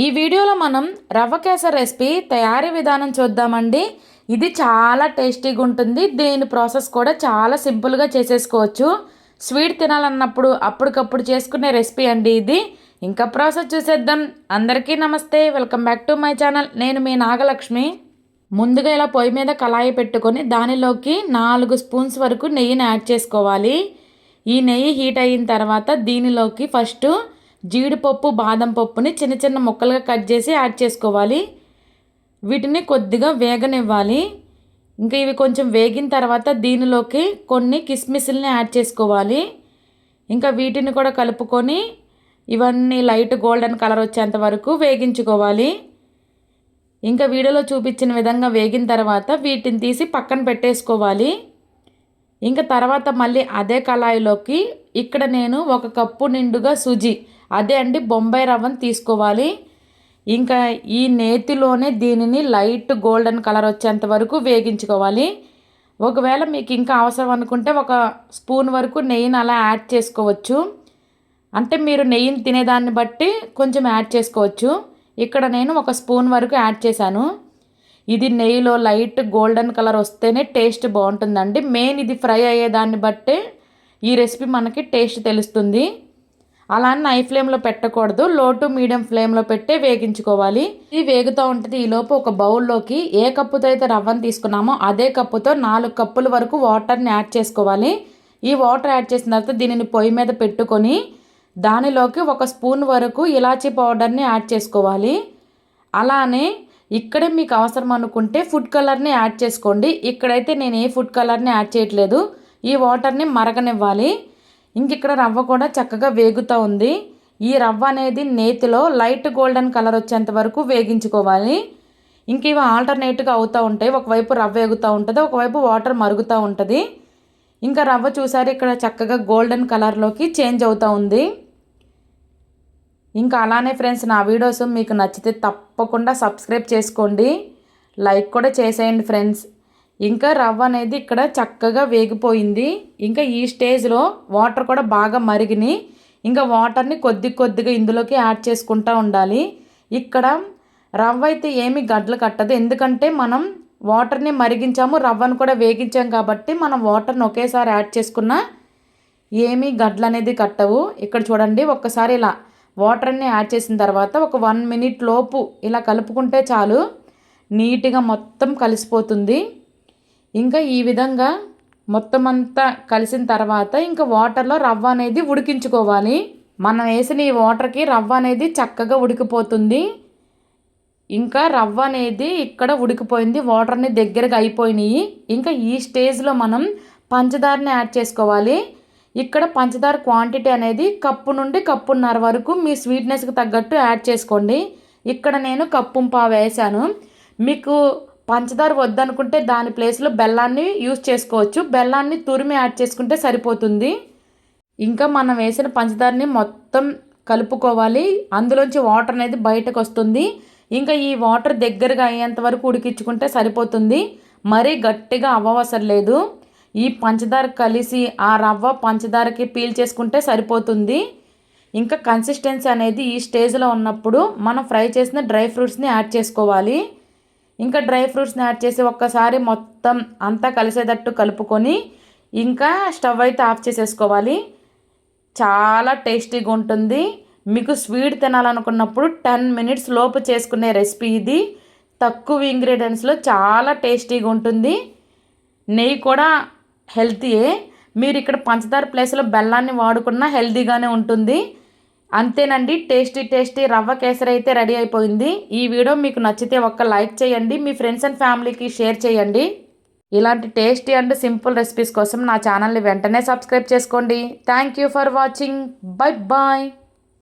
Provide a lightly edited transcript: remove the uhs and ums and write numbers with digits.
ఈ వీడియోలో మనం రవ్వ కేసర్ రెసిపీ తయారీ విధానం చూద్దామండి. ఇది చాలా టేస్టీగా ఉంటుంది. దీని ప్రాసెస్ కూడా చాలా సింపుల్గా చేసేసుకోవచ్చు. స్వీట్ తినాలన్నప్పుడు అప్పటికప్పుడు చేసుకునే రెసిపీ అండి ఇది. ఇంకా ప్రాసెస్ చూసేద్దాం. అందరికీ నమస్తే, welcome back to my channel. నేను మీ నాగలక్ష్మి. ముందుగా ఇలా పొయ్యి మీద కళాయి పెట్టుకొని దానిలోకి 4 స్పూన్స్ వరకు నెయ్యిని యాడ్ చేసుకోవాలి. ఈ నెయ్యి హీట్ అయిన తర్వాత దీనిలోకి ఫస్ట్ జీడిపప్పు, బాదం పప్పుని చిన్న చిన్న ముక్కలుగా కట్ చేసి యాడ్ చేసుకోవాలి. వీటిని కొద్దిగా వేగనివ్వాలి. ఇంకా ఇవి కొంచెం వేగిన తర్వాత దీనిలోకి కొన్ని కిస్మిస్ని యాడ్ చేసుకోవాలి. ఇంకా వీటిని కూడా కలుపుకొని ఇవన్నీ లైట్ గోల్డెన్ కలర్ వచ్చేంత వరకు వేగించుకోవాలి. ఇంకా వీడియోలో చూపించిన విధంగా వేగిన తర్వాత వీటిని తీసి పక్కన పెట్టేసుకోవాలి. ఇంకా తర్వాత మళ్ళీ అదే కళాయిలోకి ఇక్కడ నేను 1 కప్పు నిండుగా సుజీ, అదే అండి బొంబాయి రవ్వను తీసుకోవాలి. ఇంకా ఈ నేతిలోనే దీనిని లైట్ గోల్డెన్ కలర్ వచ్చేంత వరకు వేగించుకోవాలి. ఒకవేళ మీకు ఇంకా అవసరం అనుకుంటే 1 స్పూన్ వరకు నెయ్యిని అలా యాడ్ చేసుకోవచ్చు. అంటే మీరు నెయ్యిని తినేదాన్ని బట్టి కొంచెం యాడ్ చేసుకోవచ్చు. ఇక్కడ నేను 1 స్పూన్ వరకు యాడ్ చేశాను. ఇది నెయ్యిలో లైట్ గోల్డెన్ కలర్ వస్తేనే టేస్ట్ బాగుంటుందండి. మెయిన్ ఇది ఫ్రై అయ్యేదాన్ని బట్టే ఈ రెసిపీ మనకి టేస్ట్ తెలుస్తుంది. అలా అని హై ఫ్లేమ్లో పెట్టకూడదు, లో టు మీడియం ఫ్లేమ్లో పెట్టే వేగించుకోవాలి. ఇది వేగుతూ ఉంటుంది. ఈలోపు ఒక బౌల్లోకి ఏ కప్పుతో అయితే రవ్వను తీసుకున్నామో అదే కప్పుతో 4 కప్పుల వరకు వాటర్ని యాడ్ చేసుకోవాలి. ఈ వాటర్ యాడ్ చేసిన తర్వాత దీనిని పొయ్యి మీద పెట్టుకొని దానిలోకి 1 స్పూన్ వరకు ఇలాచీ పౌడర్ని యాడ్ చేసుకోవాలి. అలానే ఇక్కడే మీకు అవసరం అనుకుంటే ఫుడ్ కలర్ని యాడ్ చేసుకోండి. ఇక్కడైతే నేను ఏ ఫుడ్ కలర్ని యాడ్ చేయట్లేదు. ఈ వాటర్ని మరగనివ్వాలి. ఇంక ఇక్కడ రవ్వ కూడా చక్కగా వేగుతూ ఉంది. ఈ రవ్వ అనేది నేతిలో లైట్ గోల్డెన్ కలర్ వచ్చేంత వరకు వేగించుకోవాలి. ఇంక ఇవి ఆల్టర్నేట్గా అవుతూ ఉంటాయి. ఒకవైపు రవ్వ వేగుతూ ఉంటుంది, ఒకవైపు వాటర్ మరుగుతూ ఉంటుంది. ఇంకా రవ్వ చూసారు ఇక్కడ చక్కగా గోల్డెన్ కలర్లోకి చేంజ్ అవుతూ ఉంది. ఇంకా అలానే ఫ్రెండ్స్, నా వీడియోస్ మీకు నచ్చితే తప్పకుండా సబ్స్క్రైబ్ చేసుకోండి, లైక్ కూడా చేసేయండి ఫ్రెండ్స్. ఇంకా రవ్వ అనేది ఇక్కడ చక్కగా వేగిపోయింది. ఇంకా ఈ స్టేజ్లో వాటర్ కూడా బాగా మరిగిని. ఇంకా వాటర్ని కొద్దిగా ఇందులోకి యాడ్ చేసుకుంటూ ఉండాలి. ఇక్కడ రవ్వ అయితే ఏమీ గడ్డలు కట్టదు, ఎందుకంటే మనం వాటర్ని మరిగించాము, రవ్వను కూడా వేగించాం కాబట్టి మనం వాటర్ని ఒకేసారి యాడ్ చేసుకున్నా ఏమీ గడ్డలు అనేది కట్టవు. ఇక్కడ చూడండి, ఒక్కసారి ఇలా వాటర్ని యాడ్ చేసిన తర్వాత ఒక 1 మినిట్ లోపు ఇలా కలుపుకుంటే చాలు, నీట్గా మొత్తం కలిసిపోతుంది. ఇంకా ఈ విధంగా మొత్తం అంతా కలిసిన తర్వాత ఇంకా వాటర్లో రవ్వ అనేది ఉడికించుకోవాలి. మనం వేసిన ఈ వాటర్కి రవ్వ అనేది చక్కగా ఉడికిపోతుంది. ఇంకా రవ్వ అనేది ఇక్కడ ఉడికిపోయింది, వాటర్ని దగ్గరగా అయిపోయినాయి. ఇంకా ఈ స్టేజ్లో మనం పంచదారని యాడ్ చేసుకోవాలి. ఇక్కడ పంచదార క్వాంటిటీ అనేది కప్పు నుండి కప్పున్నర వరకు మీ స్వీట్నెస్కి తగ్గట్టు యాడ్ చేసుకోండి. ఇక్కడ నేను 1.5 కప్పు వేసాను. మీకు పంచదార వద్దనుకుంటే దాని ప్లేస్లో బెల్లాన్ని యూస్ చేసుకోవచ్చు. బెల్లాన్ని తురిమి యాడ్ చేసుకుంటే సరిపోతుంది. ఇంకా మనం వేసిన పంచదారని మొత్తం కలుపుకోవాలి. అందులోంచి వాటర్ అనేది బయటకు వస్తుంది. ఇంకా ఈ వాటర్ దగ్గరగా అయ్యేంత వరకు ఉడికించుకుంటే సరిపోతుంది. మరీ గట్టిగా అవ్వవసరం లేదు. ఈ పంచదార కలిసి ఆ రవ్వ పంచదారకి పీల్ చేసుకుంటే సరిపోతుంది. ఇంకా కన్సిస్టెన్సీ అనేది ఈ స్టేజ్లో ఉన్నప్పుడు మనం ఫ్రై చేసిన డ్రై ఫ్రూట్స్ని యాడ్ చేసుకోవాలి. ఇంకా డ్రై ఫ్రూట్స్ని యాడ్ చేసి ఒక్కసారి మొత్తం అంతా కలిసేటట్టు కలుపుకొని ఇంకా స్టవ్ అయితే ఆఫ్ చేసేసుకోవాలి. చాలా టేస్టీగా ఉంటుంది. మీకు స్వీట్ తినాలనుకున్నప్పుడు 10 మినిట్స్ లోపు చేసుకునే రెసిపీ ఇది. తక్కువ ఇంగ్రీడియంట్స్లో చాలా టేస్టీగా ఉంటుంది. నెయ్యి కూడా హెల్తీయే. మీరు ఇక్కడ పంచదార ప్లేస్లో బెల్లాన్ని వాడుకున్నా హెల్తీగానే ఉంటుంది. అంతేనండి, టేస్టీ రవ్వ కేసరి అయితే రెడీ అయిపోయింది. ఈ వీడియో మీకు నచ్చితే ఒక్క లైక్ చేయండి, మీ ఫ్రెండ్స్ అండ్ ఫ్యామిలీకి షేర్ చేయండి. ఇలాంటి టేస్టీ అండ్ సింపుల్ రెసిపీస్ కోసం నా ఛానల్ని వెంటనే సబ్స్క్రైబ్ చేసుకోండి. Thank you for watching. Bye bye.